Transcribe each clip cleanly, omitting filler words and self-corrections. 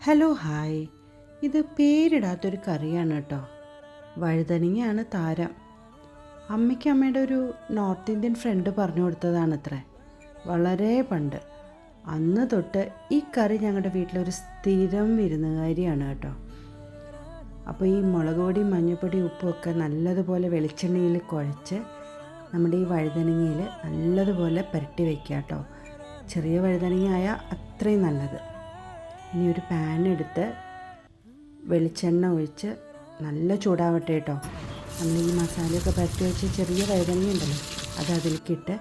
Hello hi. ഇത് പേരിടാത്തൊരു കറിയാണ് കേട്ടോ. വഴുതനങ്ങയാണ് താരം. അമ്മയ്ക്ക് അമ്മയുടെ ഒരു നോർത്ത് ഇന്ത്യൻ ഫ്രണ്ട് പറഞ്ഞു കൊടുത്തതാണത്രേ, വളരെ പണ്ട്. അന്ന് തൊട്ട് ഈ കറി ഞങ്ങളുടെ വീട്ടിലൊരു സ്ഥിരം വിരുന്നുകാരിയാണ് കേട്ടോ. അപ്പോൾ ഈ മുളക് പൊടി, മഞ്ഞൾപ്പൊടി, ഉപ്പുമൊക്കെ നല്ലതുപോലെ വെളിച്ചെണ്ണയിൽ കുഴച്ച് നമ്മുടെ ഈ വഴുതനങ്ങയിൽ നല്ലതുപോലെ പുരട്ടി വയ്ക്കുക കേട്ടോ. ചെറിയ വഴുതനങ്ങ അത്രയും നല്ലത്. ഇനി ഒരു പാൻ എടുത്ത് വെളിച്ചെണ്ണ ഒഴിച്ച് നല്ല ചൂടാവട്ടെ കേട്ടോ. നമ്മൾ ഈ മസാലയൊക്കെ പരത്തി വെച്ച് ചെറിയ വഴുതനങ്ങ ഉണ്ടല്ലോ, അത് അതിലേക്കിട്ട്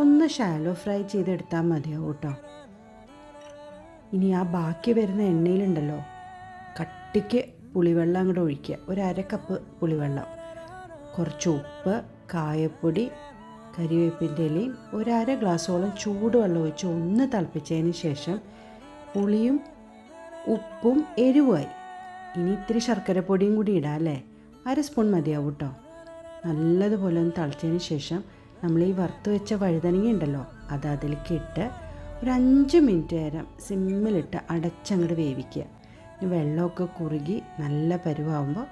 ഒന്ന് ഷാലോ ഫ്രൈ ചെയ്തെടുത്താൽ മതിയാവും കേട്ടോ. ഇനി ആ ബാക്കി വരുന്ന എണ്ണയിലുണ്ടല്ലോ, കട്ടിക്ക് പുളിവെള്ളം അങ്ങോട്ട് ഒഴിക്കുക. ഒരു അര കപ്പ് പുളിവെള്ളം, കുറച്ച് ഉപ്പ്, കായപ്പൊടി, കരിവേപ്പിൻ്റെ ഇലയും ഒരു അര ഗ്ലാസ്സോളം ചൂടുവെള്ളം ഒഴിച്ച് ഒന്ന് തിളപ്പിച്ചതിന് ശേഷം പുളിയും ഉപ്പും എരിവായി. ഇനി ഇത്തിരി ശർക്കരപ്പൊടിയും കൂടി ഇടാം അല്ലേ. അര സ്പൂൺ മതിയാവും കേട്ടോ. നല്ലതുപോലെ ഒന്ന് തിളച്ചതിന് ശേഷം നമ്മൾ ഈ വറുത്ത് വെച്ച വഴുതനങ്ങ ഉണ്ടല്ലോ, അത് അതിലേക്ക് ഇട്ട് ഒരു 5 മിനിറ്റ് നേരം സിമ്മിലിട്ട് അടച്ചങ്ങോട്ട് വേവിക്കുക. വെള്ളമൊക്കെ കുറുകി നല്ല പരുവാകുമ്പോൾ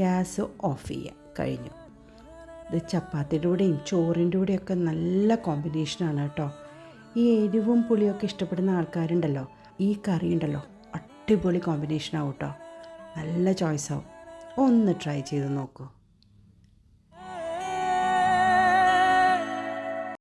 ഗ്യാസ് ഓഫ് ചെയ്യുക. കഴിഞ്ഞു. ഇത് ചപ്പാത്തിയുടെ കൂടെയും ചോറിൻ്റെ കൂടെയൊക്കെ നല്ല കോമ്പിനേഷനാണ് കേട്ടോ. ഈ എരിവും പുളിയൊക്കെ ഇഷ്ടപ്പെടുന്ന ആൾക്കാരുണ്ടല്ലോ, ഈ കറി ഉണ്ടല്ലോ അടിപൊളി കോമ്പിനേഷനാവും കേട്ടോ. നല്ല ചോയ്സാവും. ഒന്ന് ട്രൈ ചെയ്ത് നോക്കൂ.